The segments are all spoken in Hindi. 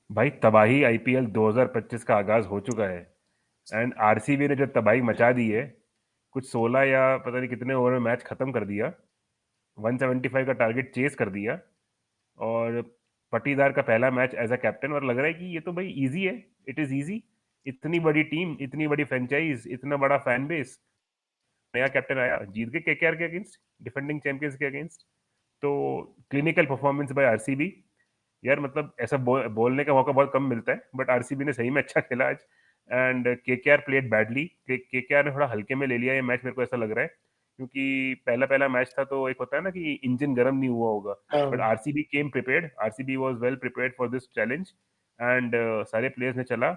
भाई तबाही आईपीएल 2025 का आगाज हो चुका है। एंड आरसीबी ने जो तबाही मचा दी है, कुछ 16 या पता नहीं कितने ओवर में मैच खत्म कर दिया, 175 का टारगेट चेस कर दिया। और पटीदार का पहला मैच एज अ कैप्टन, और लग रहा है कि ये तो भाई इजी है। It is easy. इतनी बड़ी टीम, इतनी बड़ी फ्रेंचाइज, इतना बड़ा फैन बेस, नया कैप्टन आया, जीत के केकेआर के अगेंस्ट, डिफेंडिंग चैंपियंस के अगेंस्ट। तो क्लिनिकल परफॉर्मेंस बाय आरसीबी। यार मतलब ऐसा बोलने का मौका बहुत कम मिलता है, बट आरसीबी ने सही में अच्छा खेला आज। And KKR played badly. KKR ने थोड़ा हल्के में ले लिया ये मैच, मेरे को ऐसा लग रहा है, क्योंकि पहला पहला मैच था तो एक होता है ना कि इंजन गर्म नहीं हुआ होगा। बट हाँ। RCB came prepared, RCB was well prepared for this challenge. And सारे प्लेयर्स ने चला।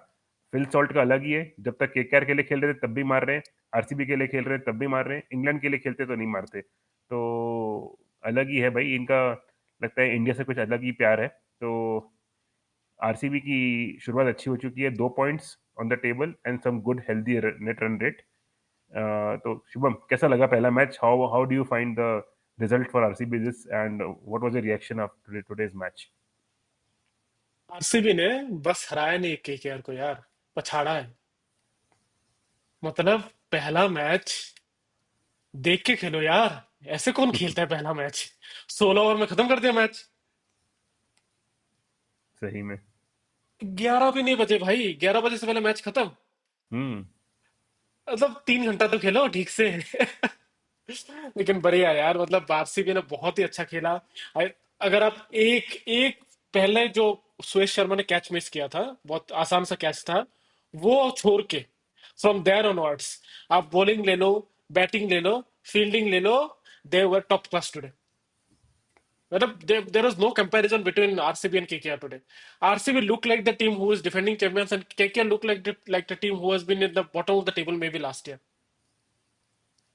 फिल सॉल्ट का अलग ही है, जब तक केकेआर के लिए खेल रहे थे तब भी मार रहे हैं, आरसीबी के लिए खेल रहे हैं तब भी मार रहे हैं, इंग्लैंड के लिए खेलते तो नहीं मारते। तो अलग ही है भाई इनका। लगता है इंडिया से कुछ अलग ही प्यार है। तो आरसीबी की शुरुआत अच्छी हो चुकी है, 2 points on the table and some good healthy net run rate. तो शुभम, कैसा लगा पहला match? How how do you find the result for RCB this, and what was the reaction after today's match? RCB ने बस हराया नहीं केकेआर को यार, पछाड़ा है। मतलब पहला मैच देख के खेलो यार, ऐसे कौन खेलता है पहला मैच? 16 ओवर में खत्म कर दिया मैच। सही में। 11 भी नहीं बजे भाई, 11 बजे से पहले मैच खत्म। हम्म। मतलब 3 घंटा तो खेलो ठीक से। लेकिन बढ़िया यार, मतलब आरसीबी ने बहुत ही अच्छा खेला। अगर आप एक एक पहले जो सुरेश शर्मा ने कैच मिस किया था, बहुत आसान सा कैच था, वो छोड़ के फ्रॉम देयर ऑनवर्ड्स आप बॉलिंग ले लो, बैटिंग ले लो, फील्डिंग ले लो, दे वर टॉप क्लास टुडे। मतलब there is no comparison between RCB and KKR today. RCB look like the team who is defending champions, and KKR look like the team who has been in the bottom of the table maybe last year.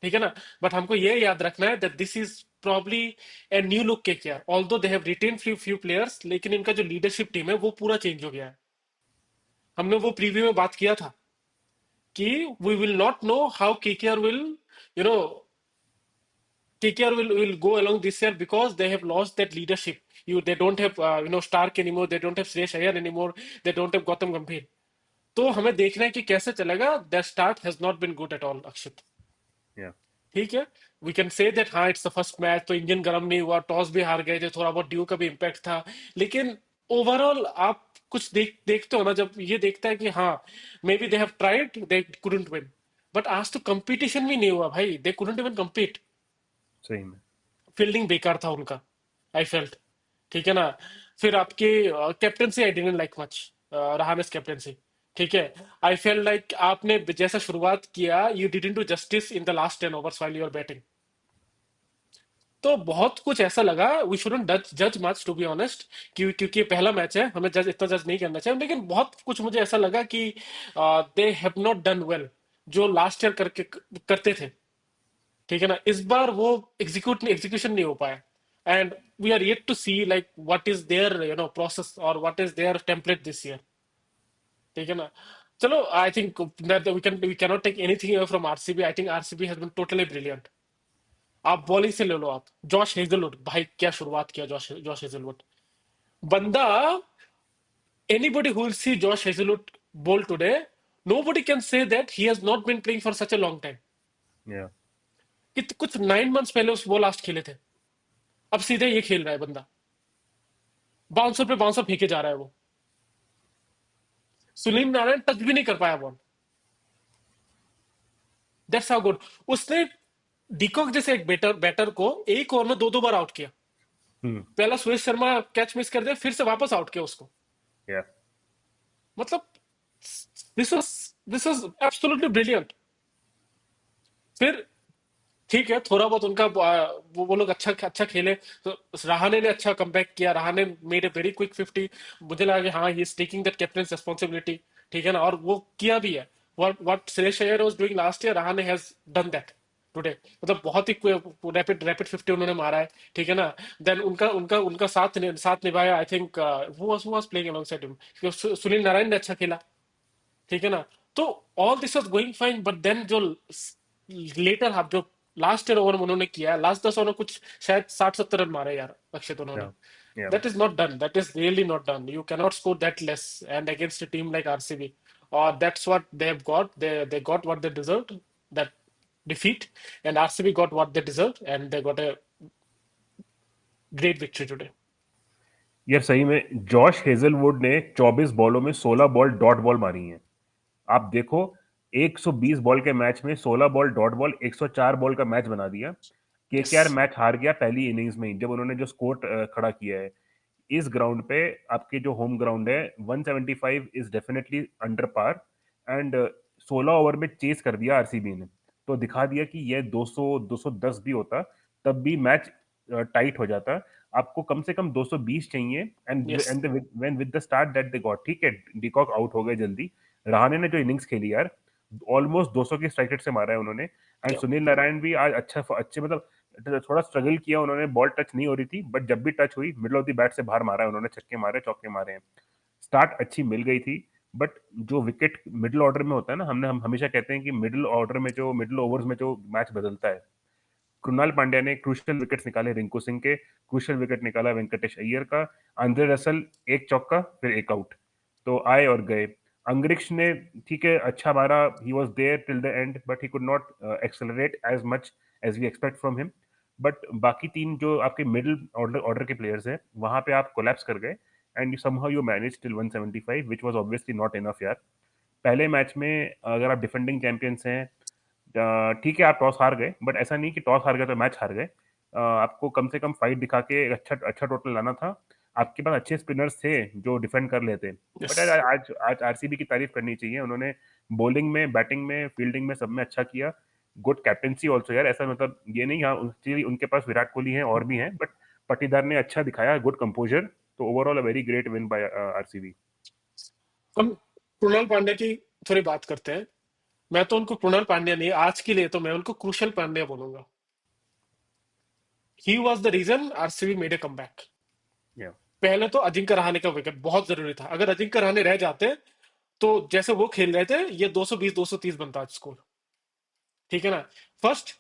ठीक है ना? बट हमको ये याद रखना है that this is probably a new look KKR, although they have retained few players, लेकिन इनका जो लीडरशिप टीम है वो पूरा चेंज हो गया है। हमने वो प्रीव्यू में बात किया था कि we will not know how KKR will, you know, KKR will go along this year because they have lost that leadership. They don't have Stark anymore. They don't have Suresh Iyer anymore. They don't have Gautam Gambhir. तो हमें देखना है कि कैसे चलेगा। The start has not been good at all Akshit. Yeah. ठीक है, वी कैन से दैट हाँ इट्स द फर्स्ट मैच, तो इंजन गर्म नहीं हुआ, टॉस भी हार गए थे, थोड़ा बहुत ड्यू का भी इम्पैक्ट था। लेकिन ओवरऑल आप कुछ देखते हो ना, जब ये देखता है कि हाँ may be they have tried, they couldn't win. But आज तो कंपटीशन भी नहीं हुआ भाई, दे कुडंट इवन compete। सही में। फील्डिंग बेकार था उनका, आई फेल्ट। ठीक है ना? फिर आपके captaincy I didn't like much, Rahane's captaincy. ठीक है, आई फेल लाइक आपने जैसा शुरुआत किया, you didn't do justice in the last 10 overs while you are batting. तो बहुत कुछ ऐसा लगा, वी शुडंट जज मच टू बी ऑनेस्ट, क्योंकि ये पहला मैच है, हमें इतना जज नहीं करना चाहिए। लेकिन बहुत कुछ मुझे ऐसा लगा कि they have not done well जो लास्ट ईयर करके करते थे। ठीक है ना? इस बार वो एग्जीक्यूशन नहीं हो पाया। And we are yet to see like what is their process और what is their template this year. ठीक है ना? चलो, I think that we cannot take anything from RCB. I think RCB has been totally brilliant. आप बॉलिंग से ले लो, आप जॉश हेजलवुड, भाई क्या शुरुआत किया जॉश हेजलवुड। बंदा, anybody who will see Josh Hazlewood bowl today, nobody can say that he has not been playing for such a long time। या। कि कुछ 9 मंथ्स पहले उस वो लास्ट खेले थे, अब सीधे ये खेल रहा है बंदा। बाउंसर पे बाउंसर फेंके जा रहा है वो। सुनील नारायण टच भी नहीं कर पाया बॉल। That's how good. उसने डिकॉक जैसे एक बैटर बैटर को एक ओवर में दो दो बार आउट किया। हम्म। पहला सुरेश शर्मा कैच मिस कर दिया, फिर से वापस आउट किया उसको। या। मतलब this was this was absolutely brilliant. फिर ठीक है, थोड़ा बहुत उनका वो लोग अच्छा अच्छा खेले। तो रहाणे ने अच्छा कमबैक किया, Rahane made a very quick 50। मुझे लगा कि हाँ he is taking that captain responsibility. ठीक है ना? और वो किया भी है। What Suresh Iyer was doing last year, Rahane has done that today. मतलब बहुत ही रैपिड रैपिड 50 उन्होंने मारा है। ठीक है ना? देन उनका उनका उनका साथ निभाया। I think who was playing alongside him, Sunil Narayan ने अच्छा खेला। ठीक है ना? तो all this was going fine, but then जो लेटर हाफ, जो लास्ट ईयर ओवर में उन्होंने किया, लास्ट 10 ओवर में कुछ शायद 60-70 रन मारे यार अक्षित या। उन्होंने। या That is not done. That is really not done. You cannot score that less, and against a team like RCB, or that's what they've got. They got what they deserved. That defeat, and RCB got what they deserved, and they got a great victory today. यार सही में जॉश हेजलवुड ने 24 बॉलों में 16 बॉल डॉट बॉल मारी हैं। आप देखो, 120 बॉल के मैच में 16 बॉल डॉट बॉल 104 बॉल का मैच बना दिया। KKR Yes. मैच हार गया पहली इनिंग्स में ही, जब उन्होंने जो स्कोर खड़ा किया है इस ग्राउंड पे। आपके जो होम ग्राउंड है 175 is definitely under par. And 16 over में चेस कर दिया आरसीबी ने। तो दिखा दिया कि ये 200 210 भी होता तब भी मैच टाइट हो जाता। आपको कम से कम 220 चाहिए। And Yes. And when with the start that they got, ठीक है, डिकॉक आउट हो गए जल्दी। रहाणे ने जो इनिंग्स खेली यार, ऑलमोस्ट 200 की स्ट्राइक रेट से मारा है उन्होंने। And Yeah. सुनील नारायण भी आज अच्छे मतलब थोड़ा स्ट्रगल किया उन्होंने, बॉल टच नहीं हो रही थी, बट जब भी टच हुई मिडल ऑफ द बैट से बाहर मारा है उन्होंने, छक्के मारे चौके मारे हैं। स्टार्ट अच्छी मिल गई थी, बट जो विकेट मिडिल ऑर्डर में होता है ना, हम हमेशा कहते हैं कि मिडिल ऑर्डर में जो मिडिल ओवर्स में जो मैच बदलता है, कृणाल पांड्या ने क्रूशियल विकेट्स निकाले रिंकू सिंह के, क्रूशियल विकेट निकाला वेंकटेश अय्यर का, आंद्रे रसल एक चौका फिर एक आउट, तो आए और गए। अंग्रिक्ष ने ठीक है अच्छा मारा, he was there till the end, but he could not accelerate as much as we expect from him. But बाकी तीन जो आपके मिडिल ऑर्डर ऑर्डर के प्लेयर्स हैं वहां पे आप कोलैप्स कर गए। And somehow you manage till 175 which was obviously not enough यार। पहले मैच में अगर आप डिफेंडिंग चैंपियंस हैं, ठीक है आप टॉस हार गए, बट ऐसा नहीं कि टॉस हार गए तो मैच हार गए। आपको कम से कम फाइट दिखा के एक अच्छा अच्छा टोटल लाना था। आपके पास अच्छे स्पिनर्स थे जो डिफेंड कर लेते। बट आज Yes. आज आज आरसीबी की तारीफ करनी चाहिए, उन्होंने बॉलिंग में बैटिंग में फील्डिंग में सब में अच्छा किया। गुड कैप्टेंसी ऑल्सो यार, ऐसा मतलब ये नहीं, हाँ उनके पास विराट कोहली हैं और भी हैं, बट पटीदार ने अच्छा दिखाया, गुड कंपोजर। तो overall a very great win bye RCB. हम कृणाल पांड्या की थोड़ी बात करते हैं। मैं तो उनको कृणाल पांड्या नहीं, आज के लिए तो मैं उनको क्रुशल पांड्या बोलूंगा। He was the reason RCB made a comeback. Yeah पहले तो अजिंक्य रहाणे का विकेट बहुत जरूरी था। अगर अजिंक्य रहाणे रह जाते तो जैसे वो खेल रहे थे, ये 220 230 बनता आज स्कोर। ठीक है ना। फर्स्ट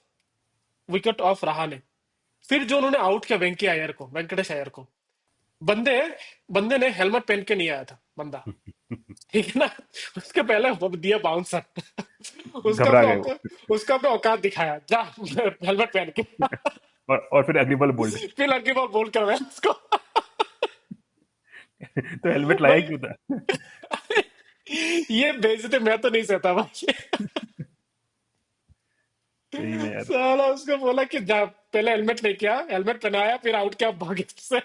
विकेट ऑफ रहाणे, फिर जो उन्होंने आउट किया वेंकी अय्यर को, वेंकटेश अय्यर को। बंदे बंदे ने हेलमेट पहन के नहीं आया था बंदा। ठीक है ना। उसके पहले वो दिया बाउंसर। उसका घबरा अपने गए वो। उसका अपने औकात दिखाया, जा हेलमेट पहन के। और फिर अगली बॉल बोल्ड। फिर लड़की बॉल बोल करवाया उसको। तो हेलमेट लाया भाई क्यों था? ये बेइज्जती मैं तो नहीं सहता भाई। सही में यार। साला उसको बोला कि जा पहले हेलमेट लेके आ, हेलमेट पहनाया, फिर आउट किया भागे से।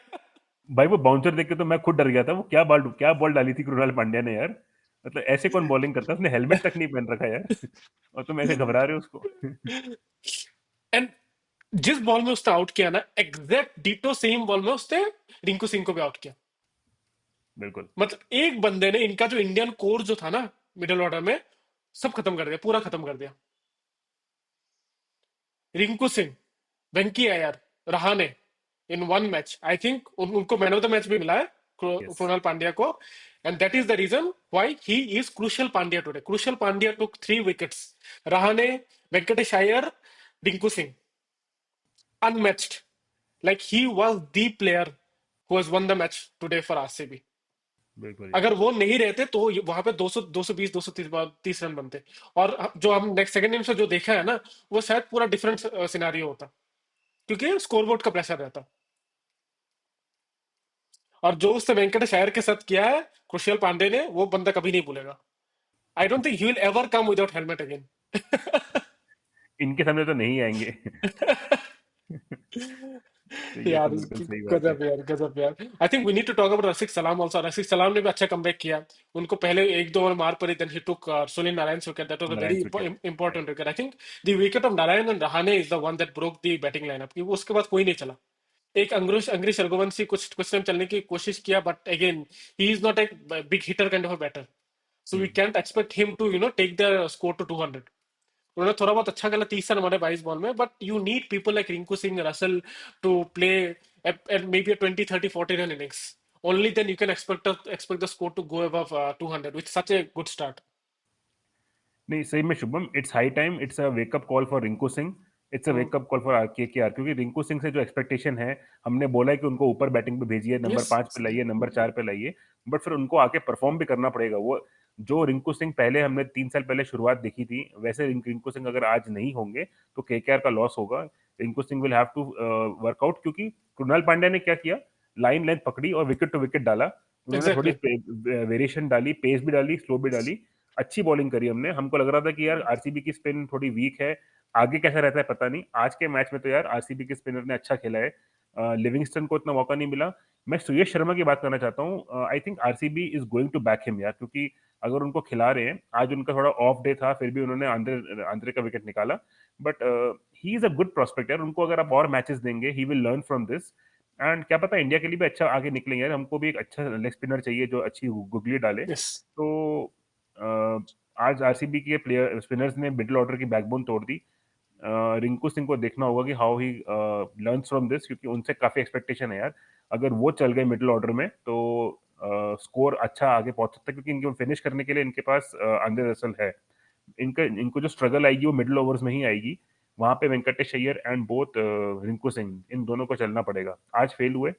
भाई वो बाउंसर देख के तो मैं खुद डर गया था, वो क्या बॉल डाली थी कृणाल पांड्या ने यार। मतलब ऐसे कौन बॉलिंग करता है, उसने हेलमेट तक नहीं पहन रखा यार। और तुम ऐसे घबरा रहे हो उसको। एंड जिस बॉल में उसने आउट किया ना, एग्जैक्ट डिटो सेम बॉल में उसने रिंकू सिंह को भी आउट किया। बिल्कुल। मतलब एक बंदे ने इनका जो इंडियन कोर जो था ना मिडिल ऑर्डर में, सब खत्म कर दिया, पूरा खत्म कर दिया। Rinku Singh, Venky Iyer, Rahane in one match, I think उनको मैन ऑफ द मैच भी मिला है यस। कृणाल पांड्या को। And that is the reason why he is crucial Pandya today. Crucial Pandya took 3 wickets, Rahane, Venkatesh Iyer, Rinku Singh, unmatched. Like he was the player who has won the match today for RCB. बिल्कुल यार। अगर वो नहीं रहते तो वहां पे 200 220 230 रन बनते। और जो हम नेक्स्ट सेकंड इनिंग्स में जो देखा है ना, वो शायद पूरा डिफरेंट सिनेरियो होता, क्योंकि स्कोरबोर्ड का प्रेशर रहता। और जो उसने वेंकटेश अय्यर के साथ किया है कुशल पांडे ने, वो बंदा कभी नहीं भूलेगा। I don't think he will ever come without helmet again. इनके सामने तो नहीं आएंगे। तो ये तो यार बिल्कुल सही बात है। गजब यार, गजब यार। I think we need to talk about Rasik Salam also. रसिक सलाम ने भी अच्छा कमबैक किया। उनको पहले एक दो ओवर मार पड़ी, then he took Sunil Narayan wicket, that was a Narayan very wicket. Important wicket. I think the wicket of Narayan and Rahane is the one that broke the batting lineup, क्योंकि उसके बाद कोई नहीं चला। एक अंग्रेज अंग्रेज रघुवंशी कुछ कुछ टाइम चलने की कोशिश किया, but again he is not a big hitter kind of a batter, so we can't expect him to take the score to 200। उन्होंने थोड़ा बहुत अच्छा खेला, 30 रन मारे 22 बॉल में, but you need people like Rinku Singh, Russell to play at maybe 20 30 40 run innings. Only then you can expect the score to go above 200 with such a good start. नहीं सही में Shubham, it's high time, it's a wake up call for Rinku Singh. It's a wake up call for KKR, क्योंकि रिंकू सिंह से जो एक्सपेक्टेशन है, हमने बोला है कि उनको ऊपर बैटिंग पे भेजिए, नंबर यस 5 पे लाइए, नंबर 4 पे लाइए, बट फिर उनको आके परफॉर्म भी करना पड़ेगा। वो जो रिंकू सिंह पहले हमने 3 साल पहले शुरुआत देखी थी, वैसे रिंकू सिंह अगर आज नहीं होंगे तो केकेआर का लॉस होगा। Rinku Singh will have to work out, क्योंकि कृणाल पांड्या ने क्या किया, लाइन लेंथ पकड़ी और विकेट टू विकेट डाला। उन्होंने थोड़ी एग्जैक्टली। वेरिएशन डाली, पेस भी डाली, स्लो भी डाली, अच्छी बॉलिंग करी हमने। हमको लग रहा था कि यार आरसीबी की स्पिन थोड़ी वीक है, आगे कैसा रहता है पता नहीं। आज के मैच में तो यार आरसीबी के स्पिनर ने अच्छा खेला है। लिविंगस्टन को इतना मौका नहीं मिला। मैं सुयश शर्मा की बात करना चाहता हूँ। I think RCB is going to back him यार, क्योंकि अगर उनको खिला रहे हैं, आज उनका थोड़ा ऑफ डे था, फिर भी उन्होंने आंद्रे आंद्रे का विकेट निकाला। But he is a good prospect यार, उनको अगर आप और मैचेस देंगे, he will learn from this. And क्या पता इंडिया के लिए भी अच्छा आगे निकलेंगे यार। हमको भी एक अच्छा लेग स्पिनर चाहिए जो अच्छी गुगली डाले। यस तो आज आरसीबी के प्लेयर स्पिनर्स ने मिडिल ऑर्डर की बैकबोन तोड़ दी। रिंकू सिंह को देखना होगा कि how he learns from this, क्योंकि उनसे काफी एक्सपेक्टेशन है यार। अगर वो चल गए मिडिल ऑर्डर में तो स्कोर अच्छा आगे पहुंच सकता है, क्योंकि इनके फिनिश करने के लिए इनके पास आंद्रे रसल है। इनका इनको जो स्ट्रगल आएगी वो मिडिल ओवर्स में ही आएगी। वहां पे वेंकटेश अय्यर एंड बोथ रिंकू सिंह, इन दोनों को चलना पड़ेगा। आज फेल हुए,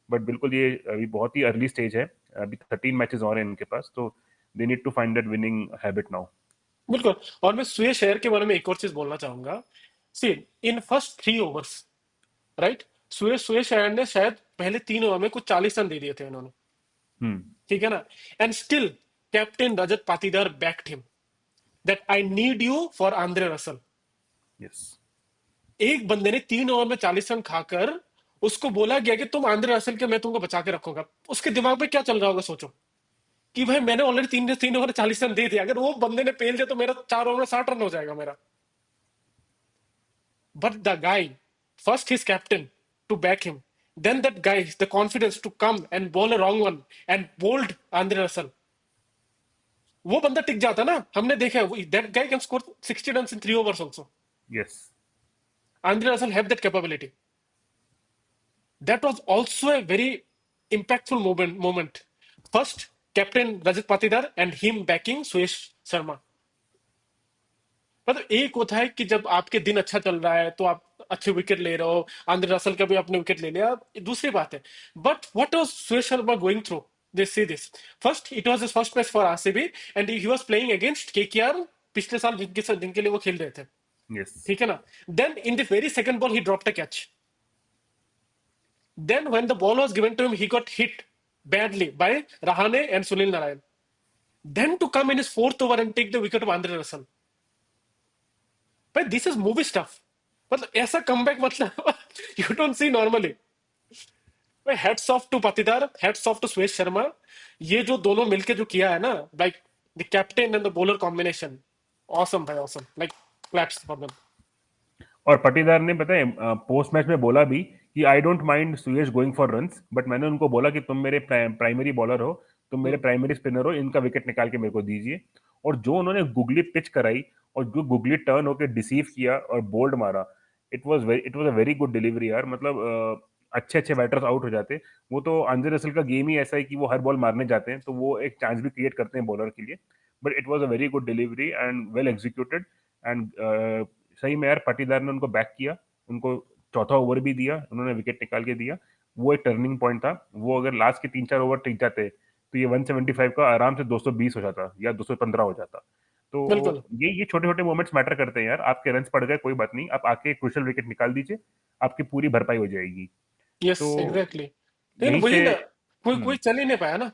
बट बिल्कुल ये अभी बहुत ही अर्ली स्टेज है। अभी 13 मैचेस और हैं इनके पास, तो they need to find that winning habit now. बिल्कुल। और मैं सुयश अय्यर के बारे में एक और चीज बोलना चाहूंगा। सी, इन फर्स्ट 3 ओवर्स, राइट, सुयश सुयश अय्यर ने शायद पहले 3 ओवर में कुछ 40 रन दे दिए थे उन्होंने, हम्म। ठीक है ना। And still captain Rajat Patidar backed him that I need you for Andre Russell. Yes. एक बंदे ने 3 ओवर में 40 रन खाकर उसको बोला गया कि तुम आंद्रे रसल के, मैं तुमको बचा के रखूंगा। उसके दिमाग में क्या चल रहा होगा सोचो, कि भाई मैंने ऑलरेडी 3 ओवर में 40 रन दे दिया, अगर वो बंदे ने पेल दिया तो मेरा 4 ओवर में 60 रन हो जाएगा मेरा। But the guy, first his captain to back him, then that guy, the confidence to come and bowl a wrong one and bowled Andre Russell. वो बंदा टिक जाता ना, हमने देखा है, that guy can score 60 runs in 3 overs also. Yes. Andre Russell have that capability. That was also a very impactful moment. First, Captain Rajat Patidar and him backing Suyesh Sharma. मतलब एक होता है कि जब आपके दिन अच्छा चल रहा है तो आप अच्छे विकेट ले रहे हो, आंद्रे रसल का भी आपने विकेट ले लिया, दूसरी बात है। But what was Suresh Sharma going through, this see this, first it was his first match for RCB and he was playing against KKR, पिछले साल जिनके साथ जिनके लिए वो खेल रहे थे, यस। ठीक है ना। Then in the very second ball he dropped a catch, then when the ball was given to him he got hit badly by Rahane and Sunil Narayan, then to come in his fourth over and take the wicket of Andre Russell, भाई दिस इज मूवी स्टफ। मतलब ऐसा कमबैक मतलब यू डोंट सी नॉर्मली। भाई heads off to Patidar, heads off to Suresh Sharma. ये जो दोनों मिलके जो किया है ना, like the captain and the bowler combination, awesome भाई awesome, like claps for them. और पटीदार ने पता है पोस्ट मैच में बोला भी कि I don't mind Suyash going for runs, but मैंने उनको बोला कि तुम मेरे प्राइमरी बॉलर हो, तुम मेरे प्राइमरी स्पिनर हो, इनका विकेट निकाल के मेरे को दीजिए। और जो उन्होंने गुगली पिच कराई और जो गुगली टर्न होकर डिसीव किया और बोल्ड मारा, it was a very good delivery यार। मतलब अच्छे अच्छे बैटर्स आउट हो जाते। वो तो आंद्रे रसल का गेम ही ऐसा है कि वो हर बॉल मारने जाते हैं, तो वो एक चांस भी क्रिएट करते हैं बॉलर के लिए। But it was a very good delivery and well executed. And सही में यार पाटीदार ने उनको बैक किया, उनको चौथा ओवर भी दिया, उन्होंने विकेट निकाल के दिया। वो एक टर्निंग पॉइंट था। वो अगर लास्ट के 3-4 ओवर टिक जाते तो ये 175 का आराम से 220 हो जाता या 215 हो जाता। तो बिल्कुल। ये छोटे छोटे मोमेंट्स मैटर करते हैं यार। आपके रन पड़ गए कोई बात नहीं, आप आके क्रुशियल विकेट निकाल दीजिए, आपकी पूरी भरपाई हो जाएगी। यस तो एग्जैक्टली, लेकिन यहीं वही से ना, कोई कोई चल ही नहीं पाया ना।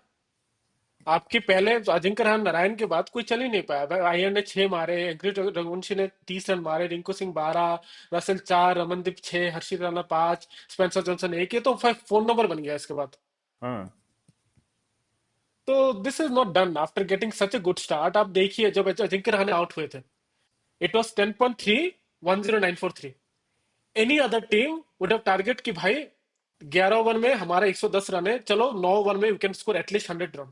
आपके पहले अजिंक्य रहाणे नारायण के बाद कोई चल ही नहीं पाया। अय्यर ने 6 मारे, एंड्रयू रघुवंशी ने 30 रन मारे, रिंकू सिंह 12, रसेल 4, रमनदीप 6, हर्षित राणा 5, स्पेंसर जॉनसन 1, ये तो फोन नंबर बन गया इसके बाद। हाँ। तो this is not done after getting such a good start. आप देखिए जब अजिंक्य रहाणे आउट हुए थे, it was 10.3, 10943। Any other team would have target कि भाई 11 ओवर में हमारा 110 रन है, चलो 9 ओवर में we can score at least 100 run.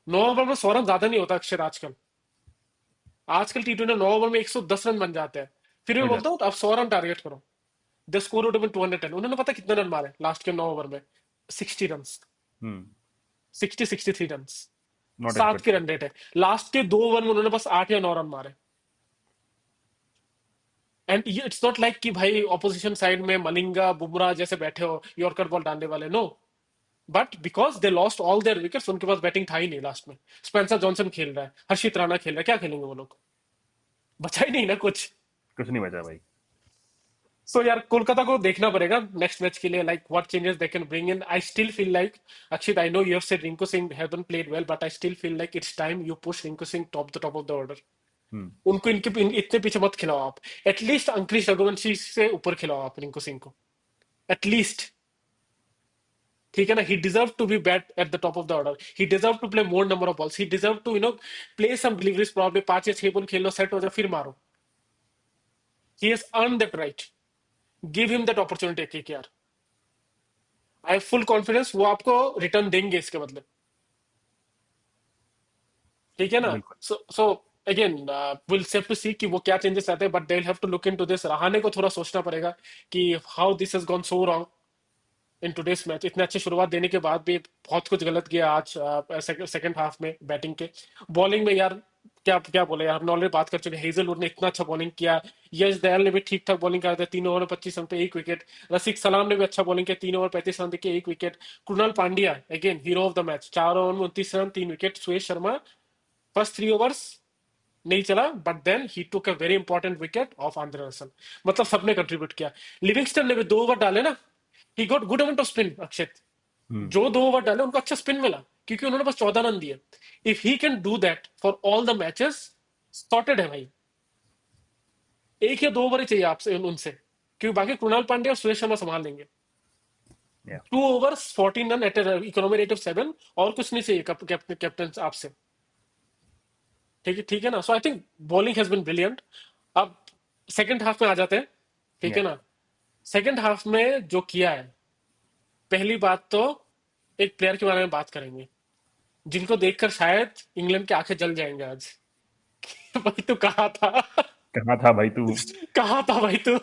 9 over में 100 रन ज्यादा नहीं होता अक्षर आजकल। आजकल टी20 9 ओवर में 110 रन बन जाते हैं। फिर मैं हो बोलता जाता। हूँ आप 100 रन टारगेट करो। The score would have been 210। उन्होंने पता कितने रन मारे लास्ट के 9 ओवर में? 60 run, hmm. 63 run. Not as 7 की गुड। रन रेट है। लास्ट के 2 ओवर में उन्होंने बस 8 या 9 रन मारे। एंड इट्स नॉट लाइक कि भाई ऑपोजिशन साइड में मलिंगा बुमराह जैसे बैठे हो यॉर्कर बॉल डालने वाले, no. But because they lost all their wickets, उनके पास बैटिंग था ही नहीं लास्ट में। स्पेंसर जॉनसन खेल रहा है, हर्षित राणा खेल रहा है, क्या खेलेंगे वो लोग? बचा ही नहीं ना कुछ। कुछ नहीं बचा भाई। सो यार कोलकाता को देखना पड़ेगा नेक्स्ट मैच के लिए, like what changes they can bring in. I still feel like, Akshit, I know you have said Rinku Singh haven't played well, but I still feel like it's time you push Rinku Singh top of the order. Hmm. उनको इतने पीछे मत खिलाओ आप। एटलीस्ट अंक्रिश रघुवंशी से ऊपर खिलाओ आप रिंकू सिंह को, एटलीस्ट। ठीक है ना? He deserve to be bat at the top of the order, he deserve to play more number of balls, he deserve to play some deliveries, problem 5 या 6 बॉल खेल लो, सेट हो जाए, फिर मारो। He has earn that right, give him that opportunity KKR. I have full confidence वो आपको रिटर्न देंगे इसके बदले। ठीक है ना? बिल्कुल। So again will save to see कि वो क्या चेंजेस आते हैं, but they will have to look into this. Rahane को थोड़ा सोचना पड़ेगा कि how this has gone so wrong in today's match. इतने अच्छे शुरुआत देने के बाद भी बहुत कुछ गलत किया आज सेकंड हाफ में बैटिंग के। बॉलिंग में यार क्या क्या बोले यार, हमने ऑलरेडी बात कर चुके हैं। हेजलवुड ने इतना अच्छा बॉलिंग किया, यश दयाल ने भी ठीक ठाक बॉलिंग कर दिया, 3 ओवर 25 रन पे 1 विकेट। रसिक सलाम ने भी अच्छा बॉलिंग किया, 3 ओवर 35 रन देके 1 wicket. Krunal Pandya again hero of the match, 4 over में 29 run 3 wicket. Suresh Sharma first 3 overs नहीं चला, but then he took a very important wicket of Andre Russell. मतलब सबने कंट्रीब्यूट किया। लिविंगस्टन ने भी 2 ओवर डाले ना, he got good amount of spin Akshit. Hmm. जो 2 ओवर डाले उनको अच्छा स्पिन मिला, क्योंकि उन्होंने बस 14 रन दिए। If he can do that for all the matches, sorted है भाई। 1 या 2 ओवर ही चाहिए आपसे उनसे, क्योंकि बाकी कृणाल पांड्या और सुरेश शर्मा संभाल लेंगे। या 2 overs 14 run at economy rate of 7, और कुछ नहीं चाहिए कैप्टन आपसे। ठीक है ना? So I think bowling has been brilliant. अब सेकंड हाफ में आ जाते हैं, ठीक या है ना? सेकंड हाफ में जो किया है, पहली बात तो एक प्लेयर के बारे में बात करेंगे जिनको देखकर शायद इंग्लैंड की आंखें जल जाएंगे आज। भाई तू कहाँ था? कहाँ था भाई तू? कहाँ था भाई तू?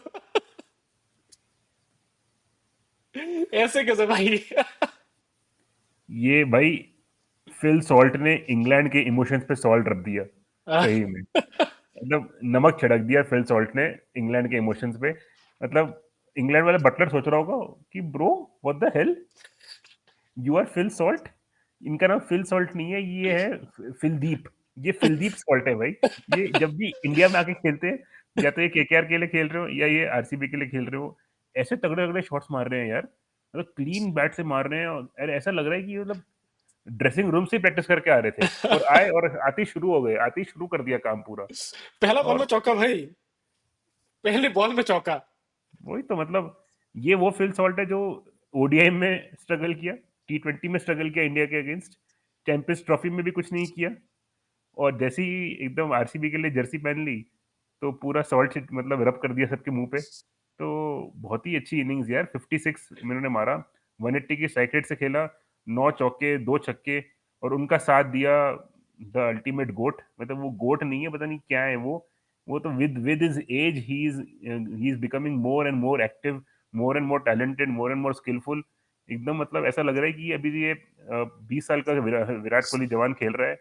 ऐसे कैसे भाई? ये भाई फिल सॉल्ट ने इंग्लैंड के इमोशंस पे सॉल्ट रख दिया, सही में। मतलब नमक छिड़क दिया फिल सॉल्ट ने इंग्लैंड के इमोशंस पे। मतलब इंग्लैंड वाले बटलर सोच रहा होगा कि bro what the hell, you are Phil Salt. इनका नाम फिल सॉल्ट नहीं है, ये है फिलदीप। ये फिलदीप सॉल्ट है भाई। ये जब भी इंडिया में आके खेलते हैं, या तो ये केकेआर के लिए खेल रहे हो या ये आरसीबी के लिए खेल रहे हो, ऐसे तगड़े तगड़े शॉट्स मार रहे हैं यार। मतलब क्लीन बैट से मार रहे हैं, और ऐसा लग रहा है कि मतलब ड्रेसिंग रूम से प्रैक्टिस करके आ रहे थे, और आए और आते ही शुरू हो गए, आते ही शुरू कर दिया काम पूरा। पहला बॉल में और चौका भाई, पहले बॉल में चौका। वही तो मतलब, ये वो फिल सॉल्ट है जो ओडीआई में स्ट्रगल किया, टी20 में स्ट्रगल किया इंडिया के अगेंस्ट, चैंपियंस ट्रॉफी में भी कुछ नहीं किया, और जैसे ही एकदम आरसीबी के लिए जर्सी पहन ली, तो पूरा सॉल्ट से मतलब रब कर दिया सबके मुंह पे। तो बहुत ही अच्छी इनिंग्स यार, 56 इन्होंने मारा, 180 की स्ट्राइक रेट से खेला, 9 चौके 2 छक्के, और उनका साथ दिया द अल्टीमेट गोट। मतलब वो गोट नहीं है, पता नहीं क्या है वो तो with his age he is becoming more and more active, more and more talented, more and more skillful. एकदम मतलब ऐसा लग रहा है कि अभी ये 20 साल का विराट कोहली जवान खेल रहा है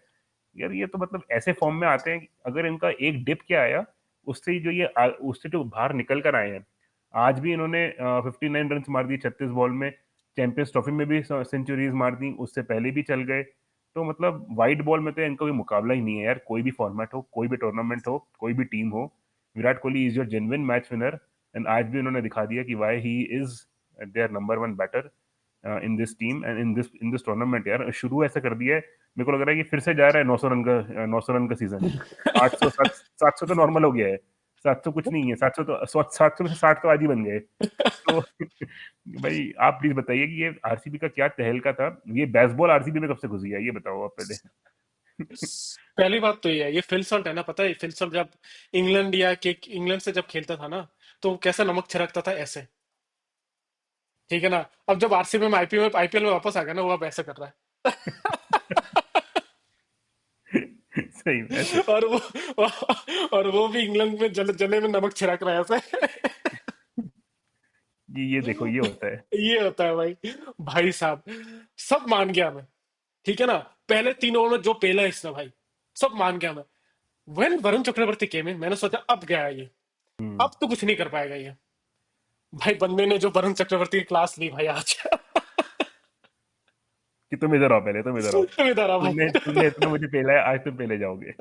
यार। ये तो मतलब ऐसे फॉर्म में आते हैं कि अगर इनका एक डिप क्या आया, उससे ही जो उससे जो बाहर निकल कर आए हैं। आज भी इन्होंने 59 रन मार दी 36 बॉल में, चैंपियंस ट्रॉफी में भी सेंचुरीज मार दी, उससे पहले भी चल गए। तो मतलब वाइट बॉल में तो इनका कोई मुकाबला ही नहीं है यार, कोई भी फॉर्मेट हो, कोई भी टूर्नामेंट हो, कोई भी टीम हो। Virat Kohli is your genuine match winner, and आज भी उन्होंने दिखा दिया कि why he is their number 1 batter in this team and in this tournament. यार शुरू ऐसा कर दिया है, मेरे को लग रहा है कि फिर से जा रहा है 900 रन का सीजन। 800 700 तो नॉर्मल हो गया है, 700 कुछ नहीं है, 700 में से 60 तो आज ही बन गए। तो भाई आप प्लीज बताइए कि ये आरसीबी का क्या तहलका था, ये बेसबॉल आरसीबी में कब से घुस गया, ये बताओ आप पहले। पहली बात तो ये है, ये फिल सॉल्ट है ना, पता है फिल सॉल्ट जब इंग्लैंड या के इंग्लैंड से जब खेलता था ना, तो वो कैसा नमक छिड़कता था ऐसे। ठीक है ना? अब जब आरसीबी में आईपीएल में वापस आ गया ना, वो अब ऐसे कर रहा सही में ऐसे। है। और वो भी इंग्लैंड में जले में नमक छिड़क रहा है ऐसे। ये देखो ये होता है। ये होता है भाई। भाई साहब, सब मान गया मैं। ठीक है ना? पहले 3 ओवर में जो पेला इसने भाई, सब मान गया मैं। वेन वरुण चक्रवर्ती केम इन, मैंने सोचा अब गया ये, हम्म। अब तो कुछ नहीं कर पाएगा ये। भाई बंदे ने जो वरुण चक्रवर्ती की क्लास ली भाई आज। कि तुम इधर आओ, पहले तुम इधर आओ, तुम इधर आ भाई। तुमने तुमने इतना मुझे पेला है, आज तुम पेले जाओगे।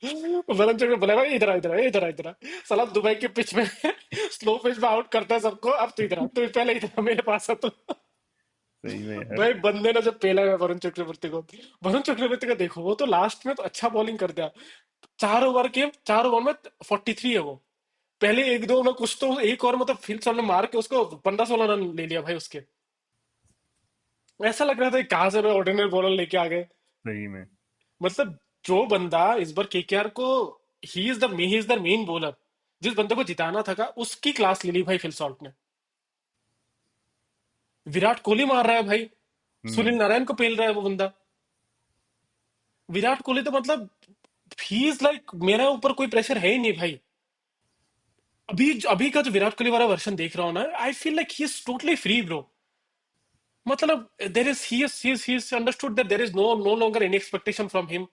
वरुण चक्रवर्ती बोला भाई इधर आ, इधर आ, इधर आ, इधर आ। साला दुबई के पिच में स्लो पिच में आउट करता है सबको। अब तू इधर आ, तू पहले इधर आ, मेरे पास आ तू। सही में यार। भाई बंदे ने जब पेला है वरुण चक्रवर्ती को, वरुण चक्रवर्ती का देखो, वो तो लास्ट में तो अच्छा बॉलिंग कर दिया। 4 ओवर में 43 है वो। पहले एक दो में कुछ तो एक और मतलब फिर ने मार के उसको 15-16 रन ले लिया भाई उसके। ऐसा लग रहा था कि कहाँ से मैं ऑर्डिनरी बॉलर लेके आ गए। सही में। मतलब जो बंदा इस बार केकेआर को, he is the main bowler, जिस बंदे को जिताना था उसकी क्लास ले ली भाई फिल सॉल्ट ने। विराट कोहली मार रहा है भाई, सुनील हम्म। नारायण को पेल रहा है वो बंदा। विराट कोहली तो मतलब ही इज लाइक, मेरा ऊपर कोई प्रेशर है ही नहीं भाई। अभी अभी का जो विराट कोहली वाला वर्षन देख रहा हूँ ना, I feel like he is totally free bro. मतलब there is he is understood that there is no longer any expectation from him.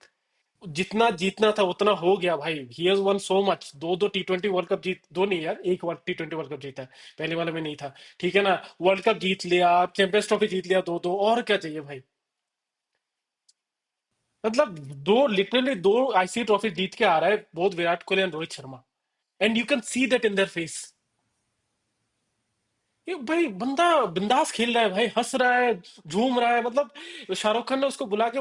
जितना जीतना था उतना हो गया भाई। He has won so much. दो T20 वर्ल्ड कप जीत, दो नहीं यार, एक वर्ल्ड T20 वर्ल्ड कप जीता है, पहले वाले में नहीं था। ठीक है ना, वर्ल्ड कप जीत लिया, चैंपियंस ट्रॉफी जीत लिया, दो दो, और क्या चाहिए भाई। मतलब दो आईसीसी ट्रॉफी जीत के आ रहा है both Virat Kohli and Rohit Sharma. And you can see that in their face. ये भाई बंदा बिंदास खेल रहा है भाई, हंस रहा है, झूम रहा है। मतलब शाहरुख खान ने उसको बुला के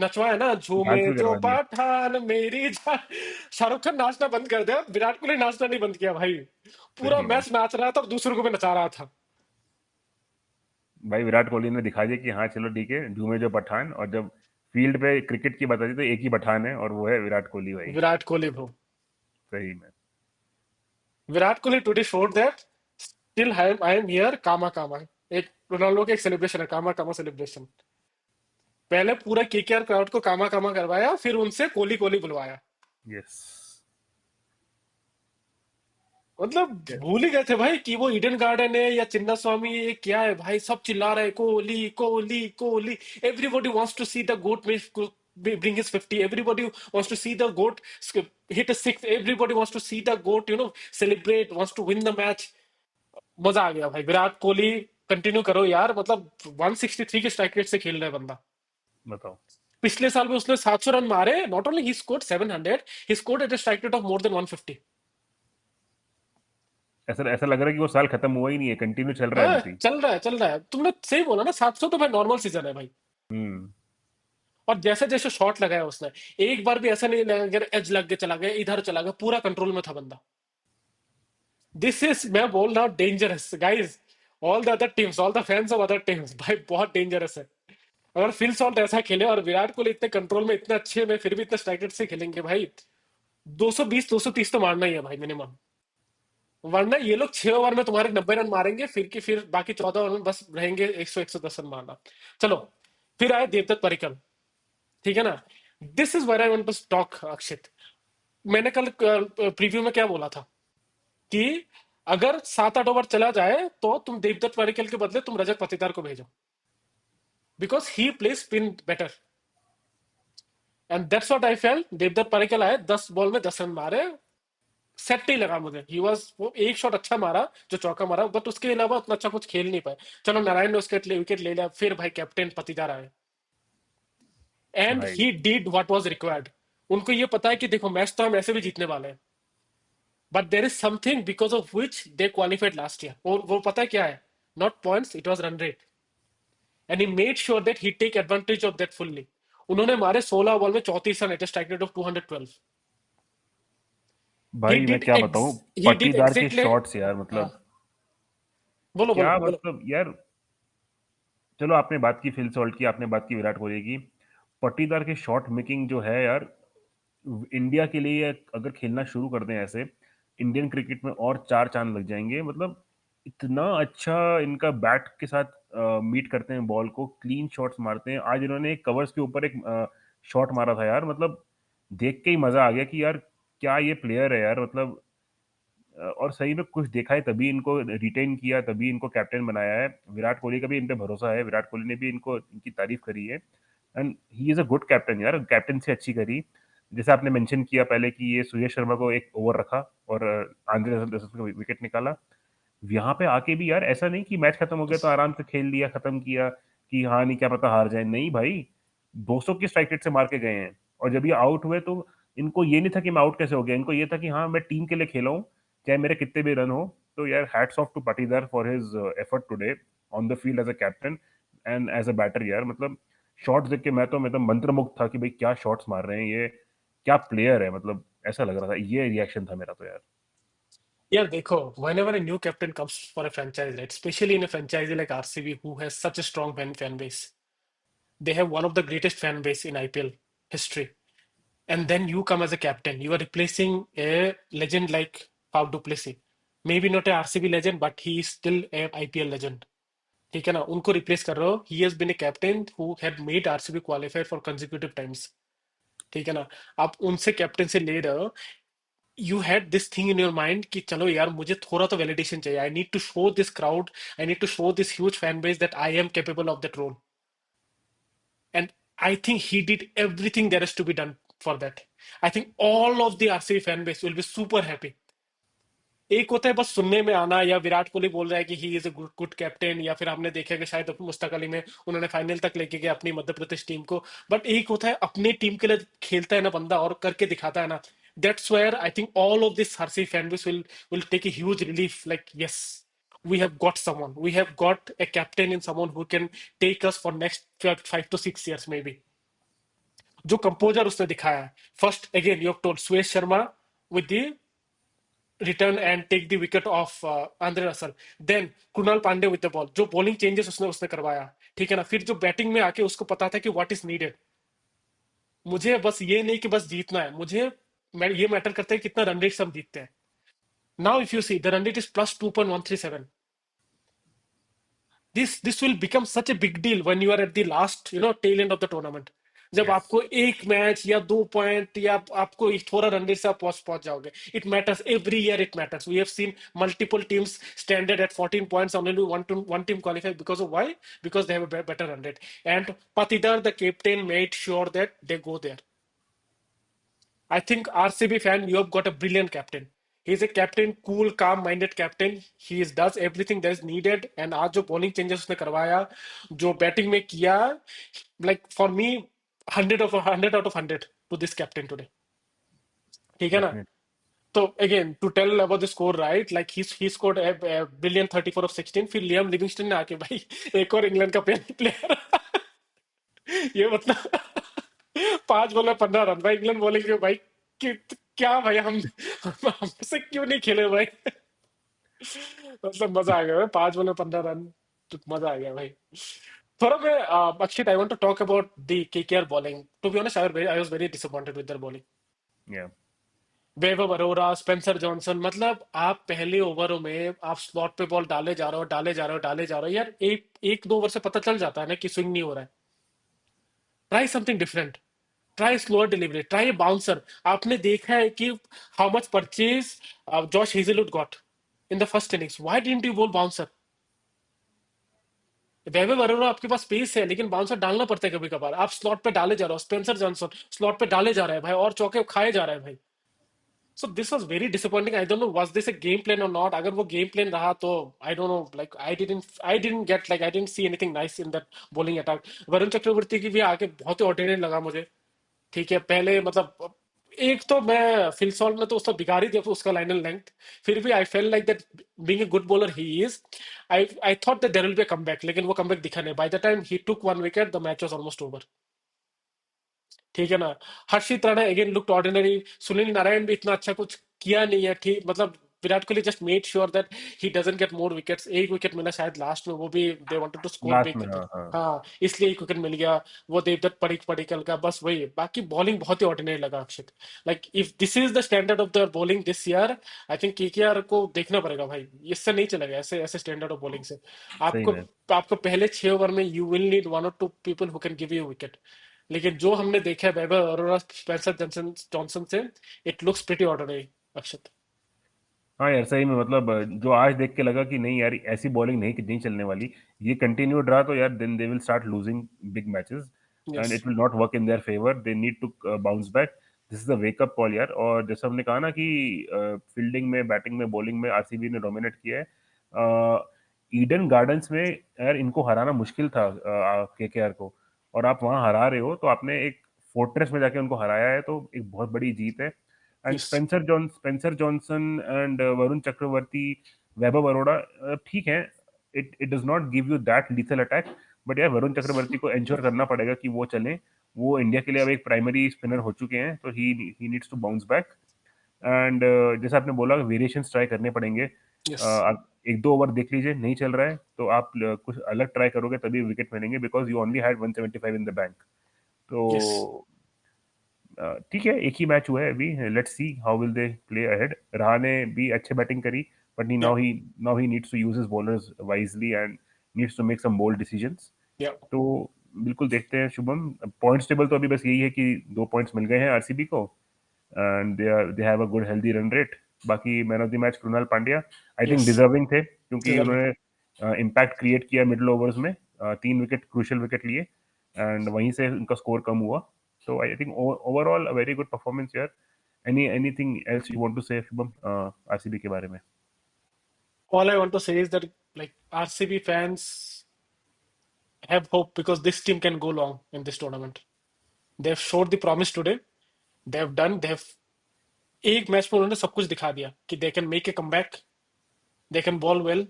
नचवाया ना, झूमे डांस भी जो करवा दिया। पठान मेरी जान। शाहरुख खान नाचना बंद कर दिया, विराट कोहली नाचना नहीं बंद किया भाई। पूरा सही में। मैच नाच रहा था और दूसरों को भी नचा रहा था। भाई विराट कोहली ने दिखा दिया कि हाँ चलो ठीक है, झूमे जो पठान, और जब फील्ड पे क्रिकेट की बात आती है तो एक ही पठान है, और वो है विराट कोहली भाई। विराट कोहली ब्रो। सही में। Virat Kohli today showed that still I am here, कामा कामा। एक रोनाल्डो के एक सेलिब्रेशन है, कामा कामा सेलिब्रेशन। पहले पूरा केकेआर क्राउड को कामा कामा करवाया, फिर उनसे कोहली कोहली बुलवाया। यस। मतलब भूल ही गए थे भाई कि वो ईडन गार्डन है या चिन्ना स्वामी है, ये क्या है भाई। सब चिल्ला रहे Kohli Kohli Kohli. Everybody wants to see the goat में bring his 50. Everybody wants to see the goat hit a six. Everybody wants to see the goat, celebrate, wants to win the match. मजा आ गया भाई। विराट कोहली कंटिन्यू करो यार। मतलब 163 के स्ट्राइक रेट से खेल रहा है बंदा। बताओ। पिछले साल में उसने 700 रन मारे। Not only he scored 700, he scored at a strike rate of more than 150। ऐसा ऐसा लग रहा है कि वो साल खत्म हुआ ही नहीं है, कंटिन्यू चल रहा है हाँ अभी भी। चल रहा है, चल रहा है। तुमने सही बोला ना, 700 तो भाई नॉर्मल सीजन है भाई। हम्म। और जैसे जैसे शॉट लगाया उसने, एक बार भी ऐसा नहीं लगा एज लग के चला गया, इधर चला गया, पूरा कंट्रोल में था बंदा। दिस इज, मैं बोल रहा हूँ, dangerous guys. All the other teams, all the fans of other teams, भाई बहुत डेंजरस है। अगर फिल सॉल्ट ऐसा खेले और विराट कोहली इतने कंट्रोल में, इतने अच्छे में, फिर भी इतने स्ट्राइक रेट से खेलेंगे भाई, 220 230 तो मारना ही है भाई मिनिमम। वरना ये लोग 6 ओवर में तुम्हारे 90 रन मारेंगे, फिर बाकी 14 ओवर में बस रहेंगे 100 110 रन मारना। चलो, फिर आए देवदत्त पडिक्कल। ठीक है ना, this is where I want to talk Akshit. मैंने कल प्रीव्यू में क्या बोला था कि अगर 7-8 ओवर चला जाए तो तुम देवदत्त पडिक्कल के बदले तुम रजत पाटीदार को भेजो, because he play spin better. And that's what I felt. Devdutt Padikkal आए, 10 बॉल में 10 रन मारे। सेट नहीं लगा मुझे। ही वाज, वो एक शॉट अच्छा मारा जो चौका मारा, बट उसके अलावा उतना अच्छा कुछ खेल नहीं पाए। चलो नारायण ने उसके विकेट ले लिया, फिर भाई कैप्टन पाटीदार आए एंड भाई he did what was required. उनको ये पता है कि देखो मैच तो हम ऐसे भी जीतने वाले हैं, but there is something because of which they qualified last year. और वो पता है क्या है? Not points, it was run rate. And he made sure that he take advantage of that fully. उन्होंने मारे 16 बॉल में 34 रन at strike rate of 212। He भाई मैं डिड क्या एग्ज बताऊं, ही डिड पटीदार के एग्जैक्टली। शॉट्स यार, मतलब बोलो बोलो क्या बोलो। मतलब यार। चलो आपने बात की फिल सॉल्ट की, आपने बात की विराट कोहली की। पटीदार के शॉट मेकिंग जो है यार, इंडिया के लिए अगर खेलना शुरू कर दें ऐसे, इंडियन क्रिकेट में और चार चांद लग जाएंगे। मतलब इतना अच्छा इनका बैट के साथ मीट करते हैं बॉल को, क्लीन शॉट्स मारते हैं। आज इन्होंने एक कवर्स के ऊपर एक शॉट मारा था यार, मतलब देख के ही मजा आ गया कि यार क्या ये प्लेयर है यार। मतलब और सही में कुछ देखा है तभी इनको रिटेन किया, तभी इनको कैप्टन बनाया है। विराट कोहली का भी इन पे भरोसा है, विराट कोहली ने भी इनको इनकी तारीफ करी है। And he is a good captain यार, कैप्टन से अच्छी करी। जैसे आपने मेंशन किया पहले कि ये सूर्य शर्मा को एक ओवर रखा और आंद्रे रसल को विकेट निकाला, यहाँ पे आके भी यार ऐसा नहीं कि मैच खत्म हो गया तो आराम से खेल लिया, खत्म किया कि हाँ नहीं क्या पता हार जाए, नहीं भाई, 200 की स्ट्राइक रेट से मार के गए हैं। और जब ये आउट हुए तो इनको ये नहीं था कि मैं आउट कैसे हो गया, इनको ये था कि हाँ मैं टीम के लिए खेला हूँ, चाहे मेरे कितने भी रन हो। तो यार hats off to Patidar for his effort today on the field as a captain and as a batter. यार मतलब शॉट्स देख के मैं तो मतलब मंत्रमुग्ध था कि भाई क्या शॉट्स मार रहे हैं ये, क्या प्लेयर है, मतलब ऐसा लग रहा था, ये रिएक्शन था मेरा तो यार। यार देखो, whenever a new captain comes for a franchise, right, especially in a franchise like RCB who has such a strong fan base, they have one of the greatest fan base in IPL history. And then you come as a captain, you are replacing a legend like Faf du Plessis. Maybe not a RCB legend, but he is still a IPL legend. ठीक है ना, उनको रिप्लेस कर रहे हो। He has been a captain who had made RCB qualify for consecutive times. ठीक है ना, आप उनसे कैप्टन से ले रहे हो। You had this thing in your mind कि चलो यार मुझे थोड़ा तो वैलिडेशन चाहिए, I need to show this crowd, I need to show this huge fan base that I am capable of that role. And I think he did everything there is to be done for that. I think all of the RCB fan base will be super happy. एक होता है बस सुनने में आना, या विराट कोहली बोल रहा है कि he is a good good captain, या फिर हमने देखा कि शायद मुश्ताक अली में उन्होंने फाइनल तक लेके गए अपनी मध्य प्रदेश टीम को। बट एक होता है अपनी टीम के लिए खेलता है ना बंदा और करके दिखाता है ना, that's where I think all of this हर्सी fan base will take a huge relief, like yes, we have got someone, we have got a captain in someone who can take us for next 5 to 6 years maybe। जो कंपोजर उसने दिखाया है, first again you have told Suyash Sharma with the return and take the wicket of Andre Russell, then Kunal Pandey with the ball, जो bowling changes उसने उसने करवाया। ठीक है ना, फिर जो बैटिंग में आके उसको पता था कि व्हाट इज नीडेड। मुझे बस ये नहीं कि बस जीतना है, मुझे ये मैटर करता है कितना रन रेट से हम जीतते हैं। Now if you see the run rate is +2.137। this will become such a big deal when you are at the last tail end of the tournament। जब यस, आपको एक मैच या 2 पॉइंट या आपको एक थोड़ा रन रेट से आप पहुंच जाओगे, it matters every year, it matters. We have seen multiple teams standard at 14 points, only one team qualified because of why, because they have a better run rate। and Patidar the captain made sure that they go there। I think RCB fan, you have got a brilliant captain। He's a captain, cool, calm-minded captain। He does everything that is needed। And आज जो bowling changes उसने करवाया, जो batting में किया, like for me, 100 out of 100 to this captain today। ठीक है ना। डेफिनेटली। तो again to tell about the score, right, like he scored a brilliant 34 of 16। फिर लियाम लिविंगस्टन ने आके भाई एक और इंग्लैंड का प्लेयर ये मतलब 5 बॉल में 15 रन भाई, इंग्लैंड बॉलिंग में भाई कि, क्या भाई हमसे क्यों नहीं खेले भाई। मतलब मजा आ गया भाई, 5 बॉल में 15 रन, तो मजा आ गया भाई। थोड़ा मैं Akshit, I want to talk about the KKR bowling. To be honest I was very disappointed with their bowling. Yeah Vaibhav Arora, Spencer Johnson, मतलब आप पहले ओवरों में आप स्लॉट पे बॉल डाले जा रहे हो, डाले जा रहे हो, डाले जा रहे हो यार, एक एक दो ओवर से पता चल जाता है ना कि स्विंग नहीं हो रहा है। Try something different, try slower delivery, try bouncer. आपने देखा है कि how much purchase Josh Hazlewood got in the first innings, why didn't you बोल बाउंसर। वैभव अरोरा आपके पास स्पेस है, लेकिन बाउंसर डालना पड़ता है कभी कभार। आप स्लॉट पे डाले जा रहे हो, स्पेंसर जॉनसन स्लॉट पे डाले जा रहा है भाई, और चौके खाए जा रहा है भाई। So this was very disappointing. I don't know was this a game plan और नॉट। अगर वो गेम प्लान रहा तो I don't know, like I didn't get, like I didn't see anything nice in that bowling attack. Varun Chakravarthy की भी आके बहुत ही ऑर्डिनरी लगा मुझे। ठीक है, पहले मतलब एक तो मैं फिल सॉल्ट ने तो उसका बिगाड़ ही दिया उसका लाइनल लेंथ। फिर भी I feel like that being a good bowler he is. I thought that there will be a comeback, लेकिन वो कमबैक दिखा नहीं। By the time he took one wicket the match was almost over. ठीक है ना। Harshit Rana again looked ordinary. Sunil Narine भी इतना अच्छा कुछ किया नहीं है, ठीक मतलब। Virat Kohli just made sure that he doesn't get more wickets. एक विकेट मिला शायद लास्ट में, वो भी they wanted to score last में, बिग। हाँ हाँ। हाँ, इसलिए एक विकेट मिल गया। वो देवदत्त पडिक्कल का बस वही है। बाकी बॉलिंग बहुत ही ऑर्डिनरी लगा अक्षित। Like if this is the standard of the bowling this year, I think KKR को देखना पड़ेगा भाई, इससे नहीं चलेगा ऐसे ऐसे स्टैंडर्ड ऑफ बॉलिंग से। सही आपको में। आपको पहले 6 ओवर में you will need 1 or 2 people who can give you wicket. लेकिन जो हमने देखा है वैभव अरोरा, स्पेंसर जॉनसन जॉनसन से, इट लुक्स प्रीटी ऑर्डिनरी अक्षत। हाँ यार सही में, मतलब जो आज देख के लगा कि नहीं यार ऐसी बॉलिंग नहीं नहीं चलने वाली, ये कंटिन्यूड रहा तो यार then they will start losing big matches yes. And it will not work in their favour, they need to bounce back. This is a wake up call यार। और जैसे हमने कहा ना कि फील्डिंग में, बैटिंग में, बॉलिंग में आरसीबी ने डोमिनेट किया है। ईडन गार्डन्स में यार इनको हराना मुश्किल था केकेआर को, और आप वहां हरा रहे हो तो आपने एक फोर्ट्रेस में जाके उनको हराया है, तो एक बहुत बड़ी जीत है। And yes. Spencer Johnson and Varun Chakravarthy, Vaibhav Arora, ठीक है, it does not give you that lethal attack, but यार वरुण चक्रवर्ती को एंश्योर करना पड़ेगा कि वो चले। वो इंडिया के लिए अब एक प्राइमरी स्पिनर हो चुके हैं, तो he needs to bounce back. And जैसे आपने बोला, वेरिएशन ट्राई करने पड़ेंगे। यस। आप एक दो ओवर देख लीजिए, नहीं चल रहा है तो आप कुछ अलग ट्राई करोगे तभी विकेट मिलेंगे, because you only had 175 in the bank. Yes. तो ठीक है, एक ही मैच हुआ है अभी, let's see how will they play ahead. Rahane भी अच्छे बैटिंग करी, but yeah. Now he needs to use his bowlers wisely and needs to make some bold decisions. Yeah. तो बिल्कुल देखते हैं शुभम। पॉइंट्स टेबल तो अभी बस यही है कि 2 पॉइंट्स मिल गए हैं आरसीबी को, and they have a good healthy run rate. बाकी man of the match Krunal Pandya, I think yes. Deserving थे, क्योंकि डिजर्विंग। उन्होंने इम्पैक्ट क्रिएट किया मिडिल ओवर्स में। 3 विकेट, क्रूशियल विकेट लिए, एंड वहीं से उनका स्कोर कम हुआ। तो I think overall a very good performance यार। Anything else you want to say Shubham RCB के बारे में? All I want to say is that like RCB fans have hope because this team can go long in this tournament. They've showed the promise today. They've done. They've एक मैच में उन्होंने सब कुछ दिखा दिया कि they can make a comeback, they can ball well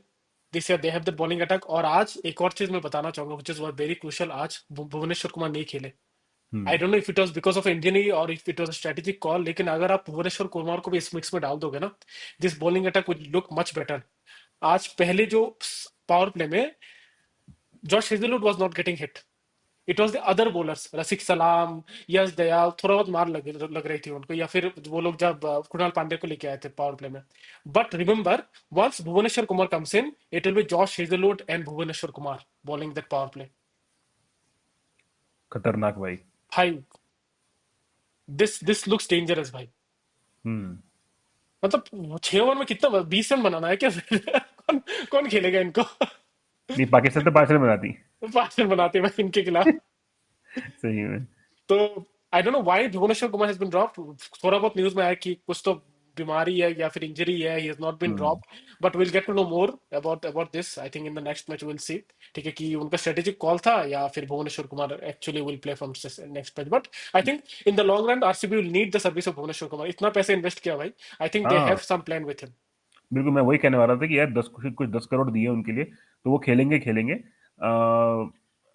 this year, they have the bowling attack. और आज एक और चीज मैं बताना चाहूंगा व्हिच इज वेरी क्रूशियल, आज भुवनेश्वर कुमार नहीं खेले। I hmm. Don't know if it was because of injury और if it was a strategic call, लेकिन अगर आप भुवनेश्वर कुमार को भी इस मिक्स में डाल दोगे ना, this bowling attack will look much better. आज पहले जो पावर प्ले में Josh Hazlewood was not getting hit, it was the other bowlers, Rasik Salam, Yash Dayal, थोड़ा बहुत मार लग रही थी उनको, या फिर वो लोग जब कृणाल पांडे को लेके आए थे पावर प्ले में। But remember, once Bhuvneshwar Kumar comes in, it will be Josh Hazlewood and Bhuvneshwar Kumar bowling that power play. खतरनाक भाई। भाई, दिस लुक्स डेंजरस भाई। हम्म। मतलब 6 ओवर में कितना, 20 रन बनाना है क्या? कौन कौन खेलेगा इनको? नहीं, पाकिस्तान तो 5 रन बनाती। 5 रन बनाते हैं भाई इनके खिलाफ। सही में। तो I don't know why Bhuvneshwar Kumar has been dropped. थोड़ा बहुत न्यूज में आया कि कुछ तो बीमारी है या फिर इंजरी है, he has not been hmm. Dropped, but will get to know more about this I think in the next match will see. ठीक है, कि उनका स्ट्रेटेजिक कॉल था या फिर Bhuvneshwar Kumar actually will play from next match. But I think in the long run RCB will need the service of Bhuvneshwar Kumar. इतना पैसे इन्वेस्ट किया भाई, आई थिंक दे हाँ, have some plan with him. बिल्कुल, मैं वही कहने वाला था कि यार 10 करोड़ दिए उनके लिए, तो वो खेलेंगे खेलेंगे।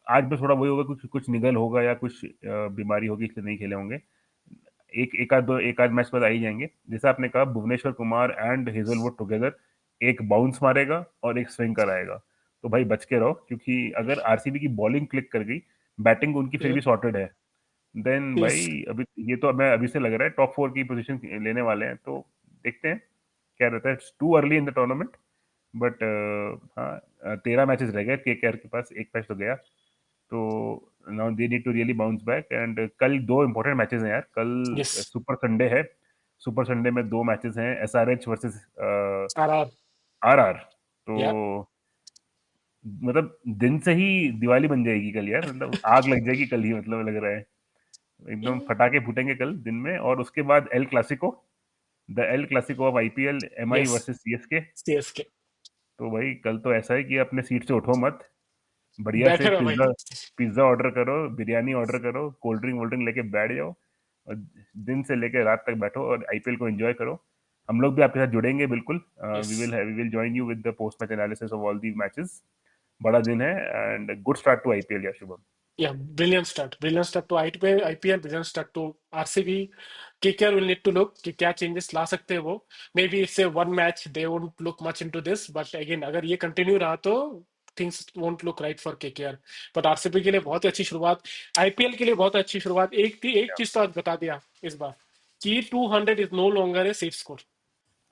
आज बस थोड़ा वही होगा, कुछ कुछ निगल होगा या कुछ बीमारी होगी, इसलिए नहीं खेले होंगे। एक आध मैच बाद आ ही जाएंगे। जैसा आपने कहा, Bhuvneshwar Kumar and Hazlewood together एक बाउंस मारेगा और एक स्विंग कराएगा, तो भाई बच के रहो, क्योंकि अगर आरसीबी की बॉलिंग क्लिक कर गई, बैटिंग उनकी फिर भी सॉर्टेड है, देन यस। भाई अभी ये तो मैं अभी से लग रहा है टॉप 4 की पोजीशन लेने वाले हैं। तो देखते हैं क्या रहता है। It's too early in the tournament, but हाँ, 13 मैचेस रह गए केकेआर के पास, एक मैच तो गया। तो now they need to really bounce back. And कल 2 इंपॉर्टेंट मैचेस हैं यार। यस। कल सुपर संडे है। सुपर संडे में 2 मैचेस हैं, एसआरएच वर्सेस आरआर। आरआर। तो या। मतलब दिन से ही दिवाली बन जाएगी कल यार, मतलब आग लग जाएगी कल ही, मतलब लग रहा है एकदम पटाखे फूटेंगे कल दिन में। और उसके बाद El Clasico, the El Clasico of IPL, MI yes. Versus CSK. CSK. तो भाई कल तो ऐसा है कि अपने सीट से उठो मत, बढ़िया से बैठे रहो भाई। पिज्जा पिज्जा ऑर्डर करो, बिरयानी ऑर्डर करो, कोल्ड ड्रिंक वोल्ड ड्रिंक लेके बैठ जाओ, और दिन से लेके रात तक बैठो और आईपीएल को एंजॉय करो। हम लोग भी आपके साथ जुड़ेंगे बिल्कुल। Yes. We will join you with the post match analysis of all the matches. बड़ा दिन है, and good start to IPL या Shubham. Yeah, brilliant start to IPL, brilliant start to RCB. KKR will need to look कि क्या changes ला सकते हैं वो। Maybe it's a one match, they won't look much into this, but again अगर ये continue रहा तो things won't look right for KKR. But RCB के लिए बहुत ही अच्छी शुरुआत, IPL के लिए बहुत अच्छी शुरुआत। एक चीज तो आज बता दिया इस बार कि 200 is no longer a safe score.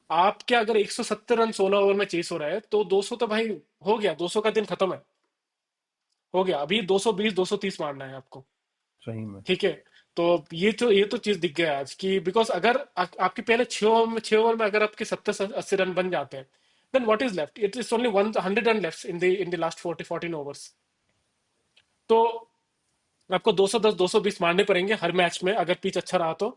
आपके अगर 170 रन 16 ओवर में चेस हो रहा है तो 200 तो भाई हो गया, 200 का दिन खत्म है, हो गया। अभी 220 230 मारना है आपको। सही में। ठीक है। तो ये तो चीज दिख गया आज कि बिकॉज अगर आपके पहले 6 ओवर में अगर आपके 70 80 रन बन जाते हैं, then what is left, it is only 100 run left in the last 14 overs. तो आपको 210 220 मारने पड़ेंगे हर मैच में अगर पिच अच्छा रहा तो।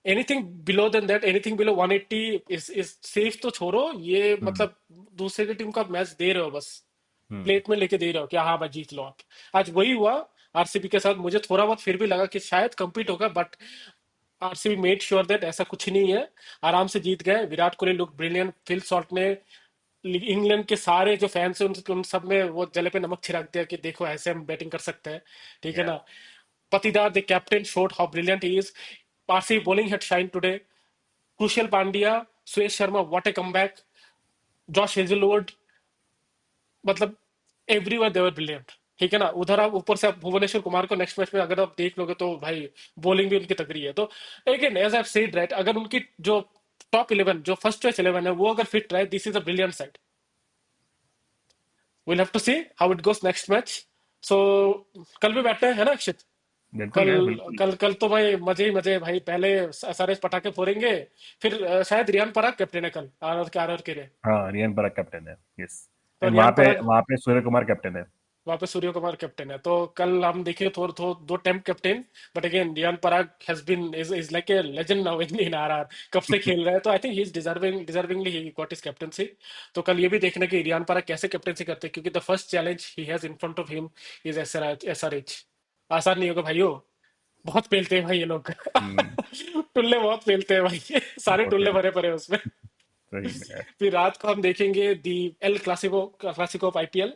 Anything below then that, anything below 180 is safe तो छोड़ो ये, हम्म। मतलब दूसरे की टीम को आप मैच दे रहे हो बस, हम्म। प्लेट में लेके दे रहे हो कि हाँ भाई जीत लो आप। आज वही हुआ आरसीबी के साथ। मुझे थोड़ा बहुत फिर भी लगा कि शायद compete होगा, but RCB made sure that ऐसा कुछ नहीं है, आराम से जीत गए। Virat Kohli look brilliant, Phil Salt ने इंग्लैंड के सारे जो फैंस हैं उन सब में वो जले पे नमक छिड़क दिया कि देखो ऐसे हम बैटिंग कर सकते हैं, ठीक है या। ना। Patidar, the captain, showed how brilliant he is. RCB bowling had shined today. Crucial Pandya, Suresh Sharma, what a comeback. Josh Hazelwood, मतलब एवरीवेयर दे वर ब्रिलियंट, ठीक है ना। उधर आप ऊपर से आप भुवनेश्वर कुमार को नेक्स्ट मैच में अगर आप देख लोगे तो भाई बॉलिंग भी उनकी तगड़ी है। तो again as I said right, अगर उनकी जो टॉप 11 जो फर्स्ट चॉइस 11 है वो अगर फिट रहे, this is a brilliant side. Will have to see how it goes next match. So कल भी बैठते हैं, है ना अक्षित। बिल्कुल कल यार, बिल्कुल। कल कल तो भाई मजे ही मजे भाई, पहले एसआरएच पटाखे फोड़ेंगे, फिर शायद रियान पराग कैप्टन है कल आर के लिए। हाँ, रियान परक कैप्टन है। यस। तो एंड रियान पराग, वहाँ पे सूर्य कुमार कैप्टन है। वहां पे सूर्य कुमार कैप्टन है। तो कल हम देखिए थोड़ा थोड़ा दो temp captain, but again Riyan Parag has been is like a legend now in RR, कब से खेल रहा है। तो I think he is deservingly he got his captaincy. तो कल ये भी देखना कि रियान पराग कैसे कैप्टनसी करते हैं, क्योंकि the first challenge he has in front of him is SRH. आसान नहीं होगा भाइयों, बहुत पेलते हैं भाई ये लोग हम्म। टुल्ले बहुत पेलते हैं भाई सारे वो तो टुल्ले है। भरे पड़े हैं उसमें। सही में यार। फिर रात को हम देखेंगे the El Clasico Clasico of IPL.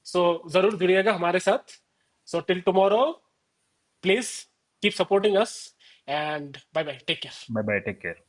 So जरूर जुड़िएगा हमारे साथ। So till tomorrow, please keep supporting us, and bye bye, take care. Bye bye, take care.